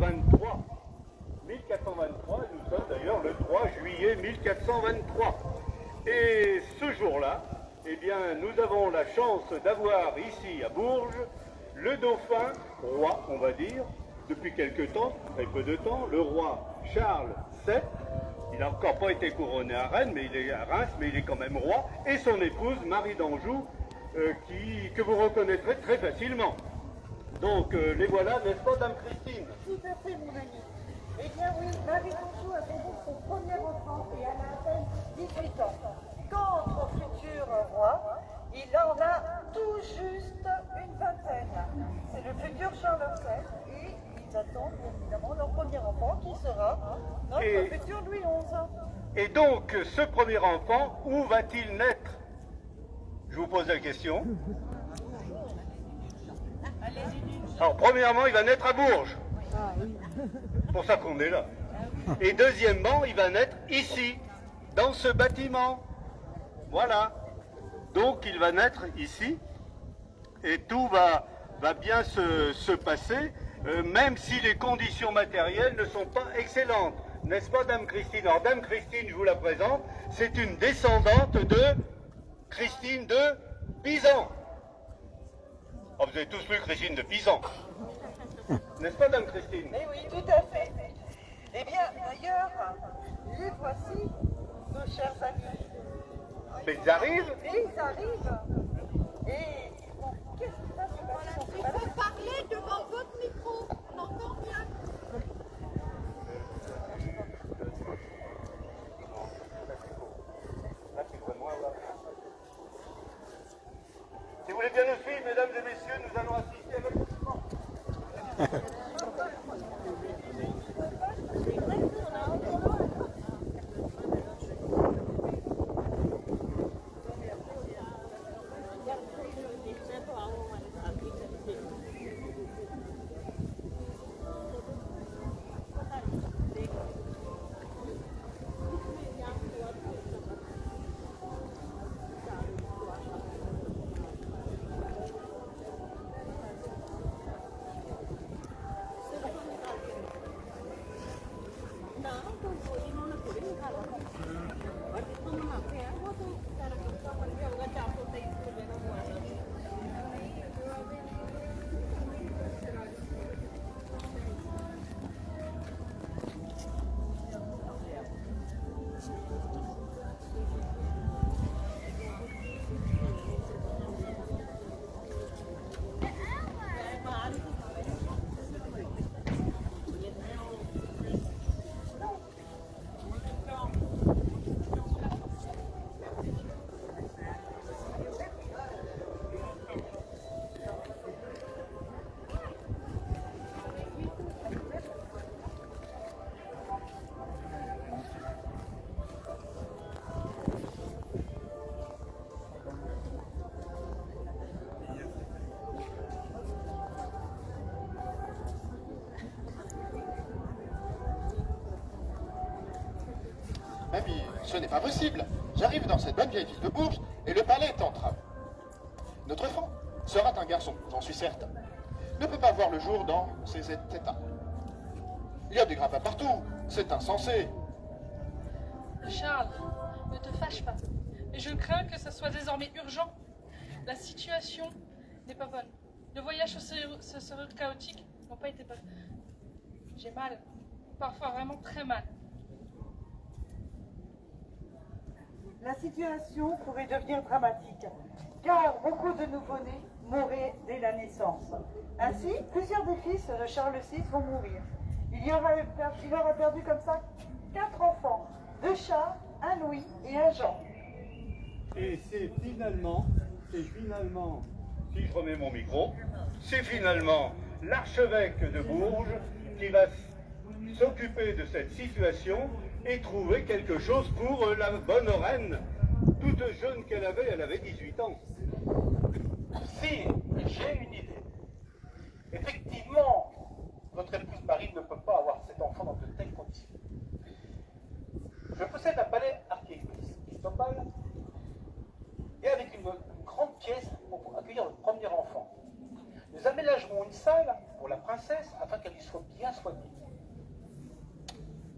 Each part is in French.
1423. 1423, nous sommes d'ailleurs le 3 juillet 1423. Et ce jour-là, eh bien, nous avons la chance d'avoir ici à Bourges le dauphin, roi, on va dire, depuis quelque temps, très peu de temps, le roi Charles VII. Il n'a encore pas été couronné à Rennes, mais il est à Reims, mais il est quand même roi, et son épouse Marie d'Anjou, que vous reconnaîtrez très facilement. Donc les voilà, n'est-ce pas, Dame Christine? Tout à fait, mon ami. Eh bien oui, Marie d'Anjou a fait donc son premier enfant et elle a à peine 18 ans. Quant au futur roi, il en a tout juste une vingtaine. C'est le futur Charles VII et ils attendent bien évidemment leur premier enfant qui sera notre futur Louis XI. Et donc, ce premier enfant, où va-t-il naître? Je vous pose la question. Alors, premièrement, il va naître à Bourges. C'est pour ça qu'on est là. Et deuxièmement, il va naître ici, dans ce bâtiment. Voilà. Donc, il va naître ici. Et tout va bien se passer, même si les conditions matérielles ne sont pas excellentes. N'est-ce pas, Dame Christine? Alors, Dame Christine, je vous la présente, c'est une descendante de Christine de Pisan. Oh, vous avez tous lu Christine de Pisan. N'est-ce pas, Dame Christine? Mais oui, tout à fait. Eh bien, d'ailleurs, les voici, nos chers amis. Mais ils arrivent. Et ils arrivent. Et bon, qu'est-ce qui va se passer? Il faut parler devant votre micro. On entend bien. Si vous voulez bien nous suivre, mesdames et messieurs, nous allons assister à l'accouchement. Mamie, ce n'est pas possible. J'arrive dans cette bonne vieille ville de Bourges et le palais est en travaux. Notre enfant sera un garçon, j'en suis certain. Ne peut pas voir le jour dans ces états. Il y a des gravats partout, c'est insensé. Charles, ne te fâche pas. Mais je crains que ce soit désormais urgent. La situation n'est pas bonne. Le voyage se serait chaotique, n'ont pas été bonnes. J'ai mal, parfois vraiment très mal. La situation pourrait devenir dramatique, car beaucoup de nouveau-nés mourraient dès la naissance. Ainsi, plusieurs des fils de Charles VI vont mourir. Il aura perdu comme ça 4 enfants, 2 Charles, un Louis et un Jean. Et c'est finalement, si je remets mon micro, c'est finalement l'archevêque de Bourges qui va s'occuper de cette situation et trouver quelque chose pour la bonne reine, toute jeune qu'elle avait 18 ans. Si, j'ai une idée. Effectivement, votre épouse Marie ne peut pas avoir cet enfant dans de telles conditions. Je possède un palais archiépiscopal et avec une grande pièce pour accueillir le premier enfant. Nous aménagerons une salle pour la princesse afin qu'elle y soit bien soignée.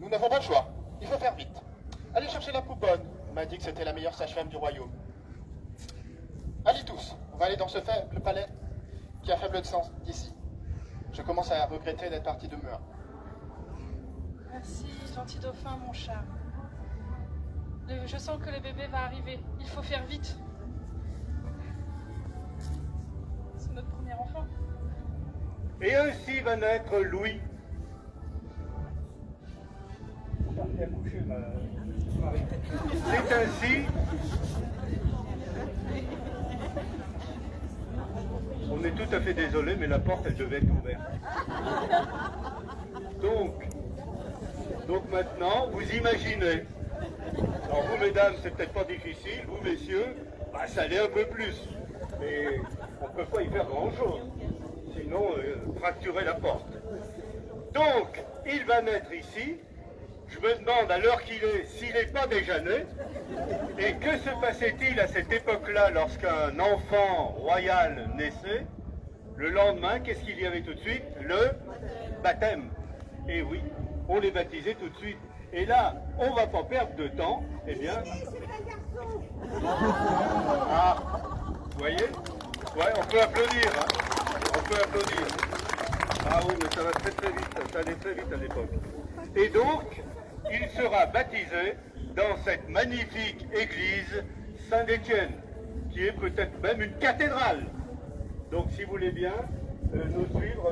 Nous n'avons pas le choix. Il faut faire vite. Allez chercher la pouponne. On m'a dit que c'était la meilleure sage-femme du royaume. Allez tous, on va aller dans ce faible palais qui a faible de sens d'ici. Je commence à regretter d'être parti de Meur. Merci, gentil dauphin, mon chat. Je sens que le bébé va arriver. Il faut faire vite. C'est notre premier enfant. Et ainsi va naître Louis. C'est ainsi. On est tout à fait désolé, mais la porte, elle devait être ouverte. Donc maintenant, vous imaginez. Alors vous, mesdames, c'est peut-être pas difficile. Vous, messieurs, bah, ça l'est un peu plus. Mais on ne peut pas y faire grand-chose. Sinon, fracturer la porte. Donc, il va naître ici. Je me demande à l'heure qu'il est, s'il n'est pas déjà né. Et que se passait-il à cette époque-là lorsqu'un enfant royal naissait? Le lendemain, qu'est-ce qu'il y avait tout de suite? Le baptême. Et oui, on les baptisait tout de suite. Et là, on ne va pas perdre de temps. Eh bien... Ah, vous voyez? Ouais, on peut applaudir. Hein. On peut applaudir. Ah oui, mais ça va très très vite. Ça allait très vite à l'époque. Et donc, il sera baptisé dans cette magnifique église Saint-Étienne, qui est peut-être même une cathédrale. Donc, si vous voulez bien nous suivre,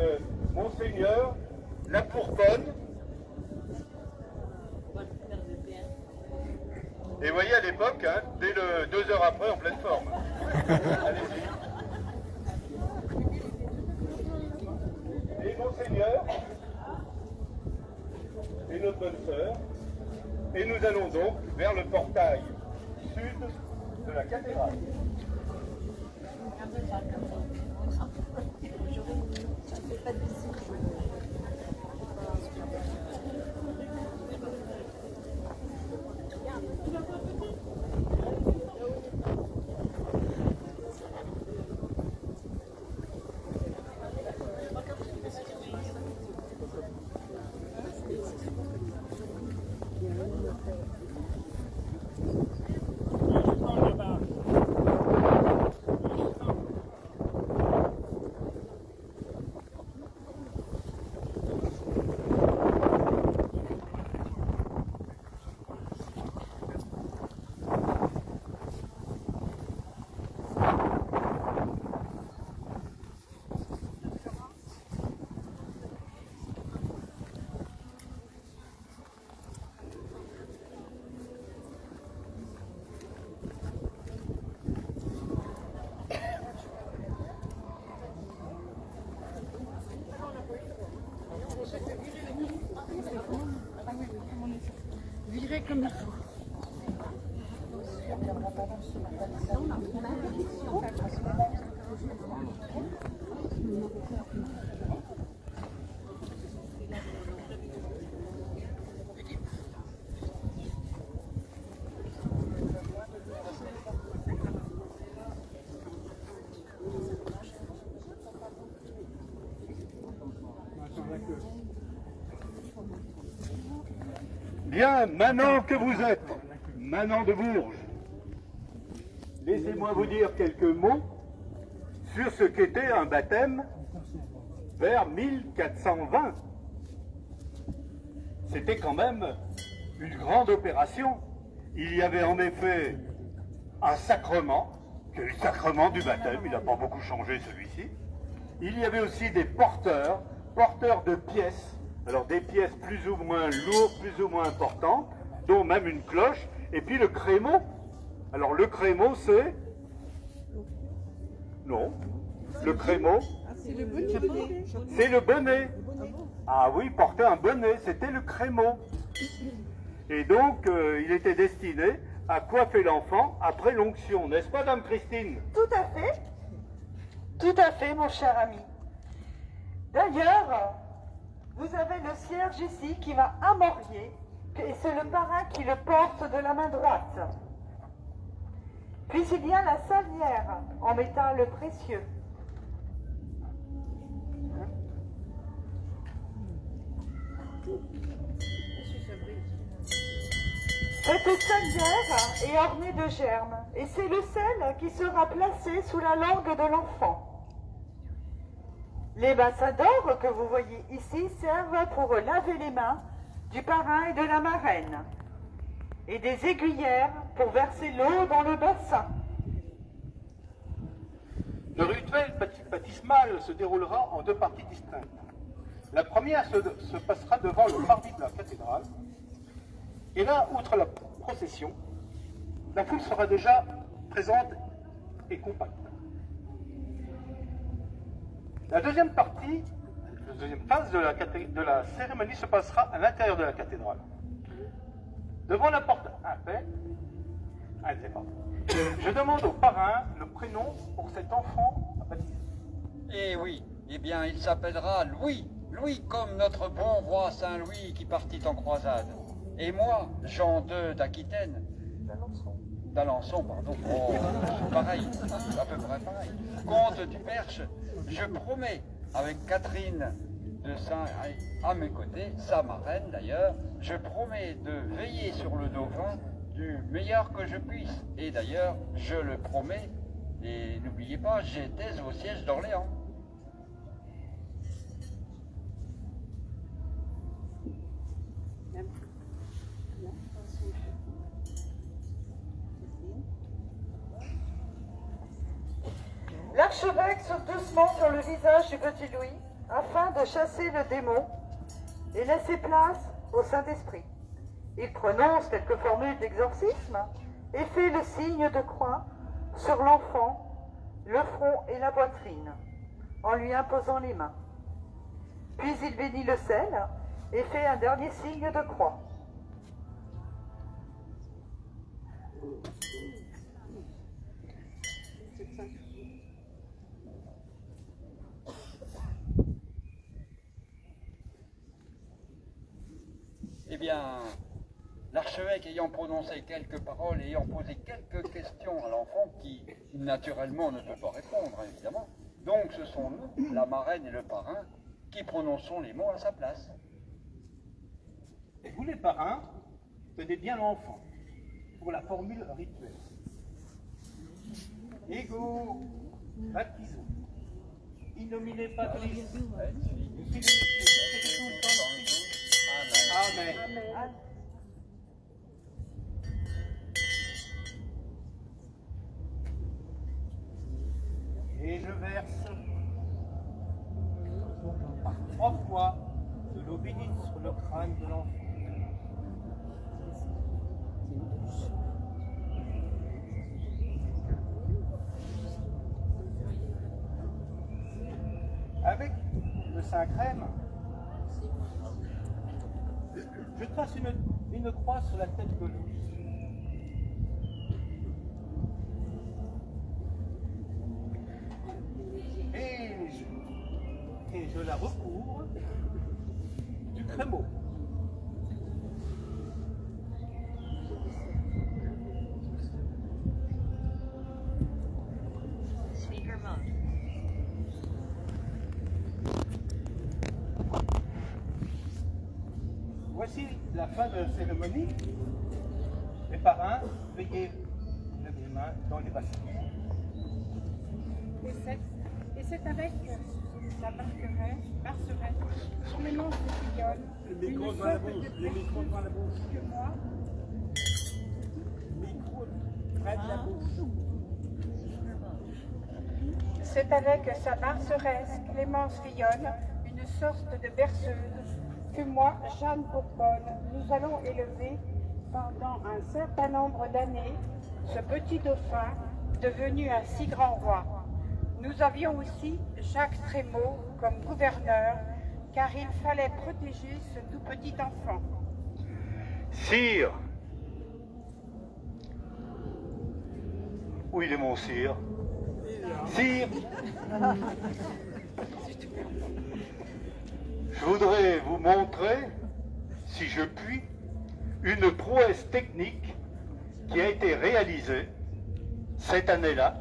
Monseigneur, la Bourbonne. Et voyez à l'époque, hein, dès 2 heures après, en pleine forme. Allez-y. Et Monseigneur, et notre bonne sœur, et nous allons donc vers le portail sud de la cathédrale. Virer comme il faut. Bien, maintenant que vous êtes Manant de Bourges, laissez-moi vous dire quelques mots sur ce qu'était un baptême vers 1420. C'était quand même une grande opération. Il y avait en effet un sacrement, qui est le sacrement du baptême, il n'a pas beaucoup changé celui-ci. Il y avait aussi des porteurs de pièces. Alors des pièces plus ou moins lourdes, plus ou moins importantes, dont même une cloche, et puis le crémeau. Alors le crémeau c'est... Non, le crémeau, c'est le bonnet. Ah oui, porter un bonnet, c'était le crémeau. Et donc il était destiné à coiffer l'enfant après l'onction, n'est-ce pas, Dame Christine? Tout à fait, mon cher ami. D'ailleurs, vous avez le cierge ici qui va amorier, et c'est le parrain qui le porte de la main droite. Puis il y a la salière en métal précieux. Cette salière est ornée de germes et c'est le sel qui sera placé sous la langue de l'enfant. Les bassins d'or que vous voyez ici servent pour laver les mains du parrain et de la marraine et des aiguillères pour verser l'eau dans le bassin. Le rituel baptismal se déroulera en deux parties distinctes. La première se passera devant le parvis de la cathédrale. Et là, outre la procession, la foule sera déjà présente et compacte. La deuxième partie, la deuxième phase de la cérémonie se passera à l'intérieur de la cathédrale. Devant la porte je demande au parrain le prénom pour cet enfant à baptiser. Eh oui, eh bien il s'appellera Louis. Louis comme notre bon roi Saint-Louis qui partit en croisade. Et moi, Jean II d'Aquitaine. D'Alençon, pardon. Oh, c'est pareil, à peu près pareil. Comte du Perche, je promets, avec Catherine de Saint à mes côtés, sa marraine d'ailleurs, je promets de veiller sur le dauphin du meilleur que je puisse. Et d'ailleurs, je le promets, et n'oubliez pas, j'étais au siège d'Orléans. L'archevêque saute doucement sur le visage du petit Louis afin de chasser le démon et laisser place au Saint-Esprit. Il prononce quelques formules d'exorcisme et fait le signe de croix sur l'enfant, le front et la poitrine, en lui imposant les mains. Puis il bénit le sel et fait un dernier signe de croix. Eh bien, l'archevêque ayant prononcé quelques paroles, ayant posé quelques questions à l'enfant qui, naturellement, ne peut pas répondre, évidemment. Donc, ce sont nous, la marraine et le parrain, qui prononçons les mots à sa place. Et vous les parrains, tenez bien l'enfant pour la formule rituelle. Ego baptizo. In nomine Patris. Amen. Amen. Et je verse par 3 fois de l'eau bénite sur le crâne de l'enfant. Avec le Saint-Crème, je trace une croix sur la tête de Louis. Et je la recouvre du crémeau. Voici la fin de la cérémonie. Les parrains, veuillez lever les mains dans les bassins. Et c'est avec la barceresse, Clémence de Fillol, une sorte de berceuse que moi, Près de la bouche. c'est avec sa barceresse, Clémence Fillol, une sorte de berceuse que moi, Jeanne Bourbonne, nous allons élever pendant un certain nombre d'années ce petit dauphin devenu un si grand roi. Nous avions aussi Jacques Trémaud comme gouverneur, car il fallait protéger ce tout petit enfant. Sire. Où il est mon sire? Sire. Je voudrais vous montrer, si je puis, une prouesse technique qui a été réalisée cette année-là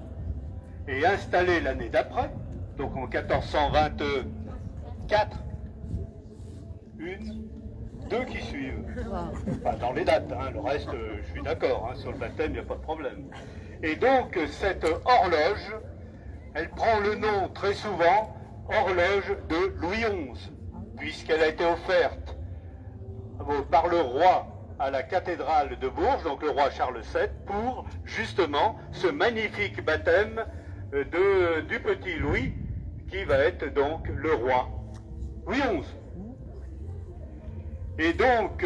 et installée l'année d'après, donc en 1424, une 2 qui suivent. Enfin, dans les dates, hein, le reste, je suis d'accord, hein, sur le baptême, il n'y a pas de problème. Et donc, cette horloge, elle prend le nom très souvent, horloge de Louis XI, puisqu'elle a été offerte par le roi à la cathédrale de Bourges, donc le roi Charles VII, pour justement ce magnifique baptême du petit Louis, qui va être donc le roi Louis XI. Et donc,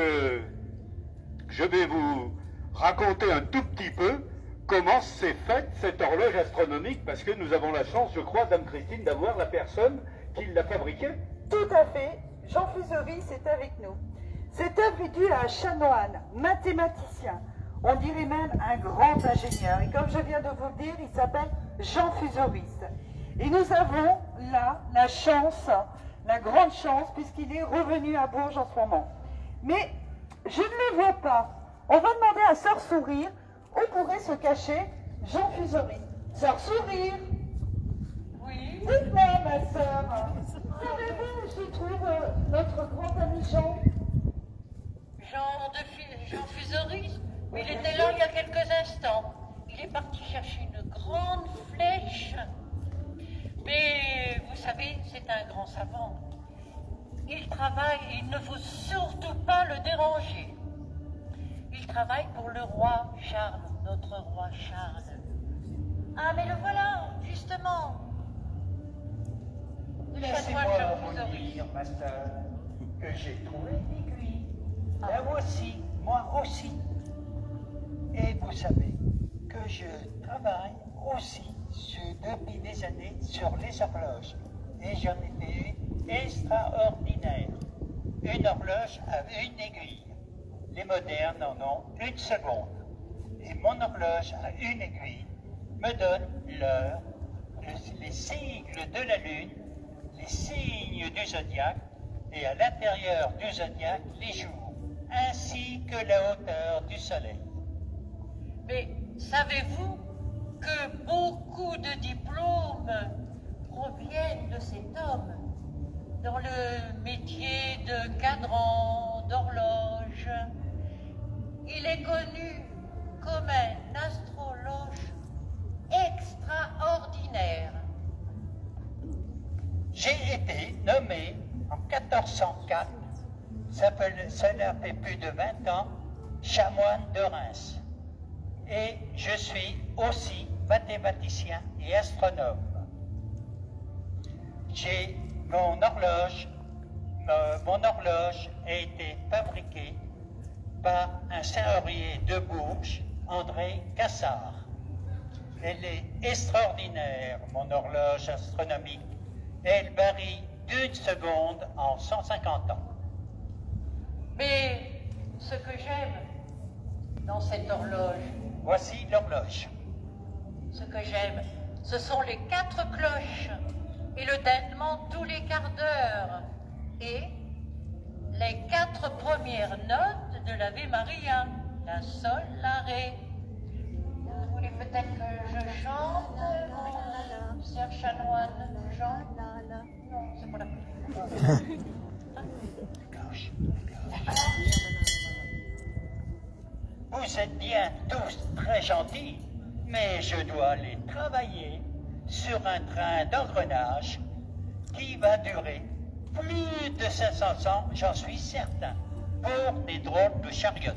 je vais vous raconter un tout petit peu comment s'est faite cette horloge astronomique, parce que nous avons la chance, je crois, Dame Christine, d'avoir la personne qui l'a fabriquée. Tout à fait. Jean Fuseris est avec nous. Cette œuvre est due à un chanoine, mathématicien, on dirait même un grand ingénieur. Et comme je viens de vous le dire, il s'appelle Jean Fuseris. Et nous avons là la chance, la grande chance, puisqu'il est revenu à Bourges en ce moment. Mais je ne le vois pas. On va demander à Sœur Sourire où pourrait se cacher Jean Fuseris. Sœur Sourire. Oui. Dites-moi, ma sœur, savez-vous où se trouve notre grand ami Jean? Jean Fuseris, il était là il y a quelques instants. Il est parti chercher une grande flèche. Mais vous savez, c'est un grand savant. Il travaille, il ne faut surtout pas le déranger. Il travaille pour le roi Charles, notre roi Charles. Ah, mais le voilà, justement. Laissez-moi vous dire, ma sœur, que j'ai trouvé une aiguille. Là aussi, moi aussi. Et vous savez que je travaille aussi depuis des années sur les horloges. Et j'en ai fait une extraordinaire. Une horloge avec une aiguille. Les modernes en ont une seconde. Et mon horloge à une aiguille me donne l'heure, les sigles de la Lune, les signes du zodiaque, et à l'intérieur du zodiaque, les jours, ainsi que la hauteur du soleil. Mais savez-vous que beaucoup de diplômes proviennent de cet homme dans le métier de cadran, d'horloge? Il est connu comme un astrologe extraordinaire. J'ai été nommé en 1404, cela fait plus de 20 ans, chanoine de Reims. Et je suis aussi mathématicien et astronome. Mon horloge a été fabriquée par un serrurier de Bourges, André Cassard. Elle est extraordinaire, mon horloge astronomique. Elle varie d'une seconde en 150 ans. Mais ce que j'aime dans cette horloge, voici l'horloge. Ce que j'aime, ce sont les 4 cloches et le tintement tous les quarts d'heure et les 4 premières notes de l'Ave Maria, la sol, la ré. Vous voulez peut-être que je chante, Sœur Chanoine, Jean? Non, c'est pas la peine. Vous êtes bien tous très gentils, mais je dois aller travailler sur un train d'engrenage qui va durer plus de 500 ans, j'en suis certain, pour des drôles de chariots.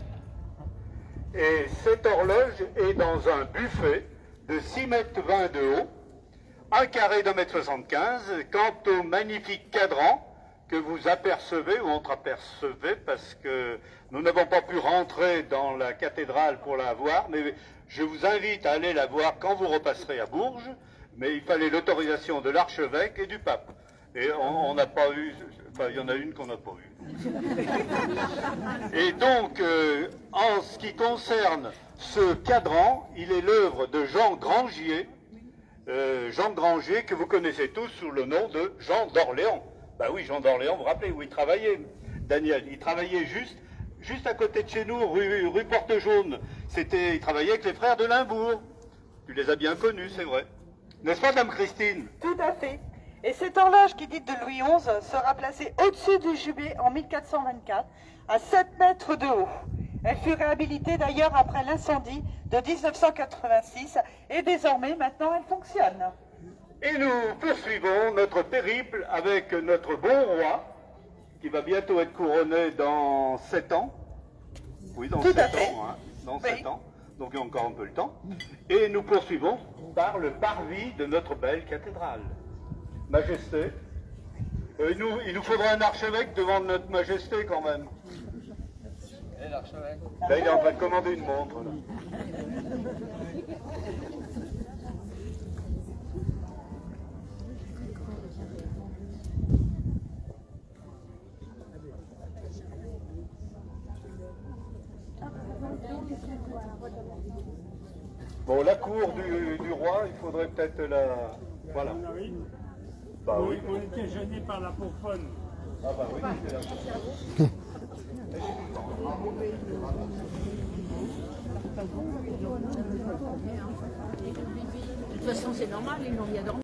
Et cette horloge est dans un buffet de 6,20 m de haut, un carré d'1,75 m. Quant au magnifique cadran que vous apercevez ou entreapercevez, parce que nous n'avons pas pu rentrer dans la cathédrale pour la voir, mais je vous invite à aller la voir quand vous repasserez à Bourges, mais il fallait l'autorisation de l'archevêque et du pape. Et on n'a pas eu, enfin il y en a une qu'on n'a pas eue. Et donc, en ce qui concerne ce cadran, il est l'œuvre de Jean Grangier, que vous connaissez tous sous le nom de Jean d'Orléans. Ben oui, Jean d'Orléans, vous vous rappelez où il travaillait, Daniel? Il travaillait juste à côté de chez nous, rue Porte-Jaune. Il travaillait avec les frères de Limbourg. Tu les as bien connus, c'est vrai. N'est-ce pas, Dame Christine? Tout à fait. Et cette horloge qui dite de Louis XI sera placée au-dessus du jubé en 1424, à 7 mètres de haut. Elle fut réhabilitée d'ailleurs après l'incendie de 1986 et désormais, maintenant, elle fonctionne. Et nous poursuivons notre périple avec notre bon roi, qui va bientôt être couronné dans 7 ans. Oui, dans 7 ans. Hein, dans 7 ans. Donc il y a encore un peu le temps. Et nous poursuivons par le parvis de notre belle cathédrale. Majesté. Il nous faudra un archevêque devant notre majesté quand même. Et l'archevêque? Là, il est en train de commander une montre. Là. Bon, la cour du roi, il faudrait peut-être la... Voilà. Bah oui. On était gênés par la pourfonne. Ah bah oui, c'est là. De toute façon, c'est normal, ils l'ont mis à dormir.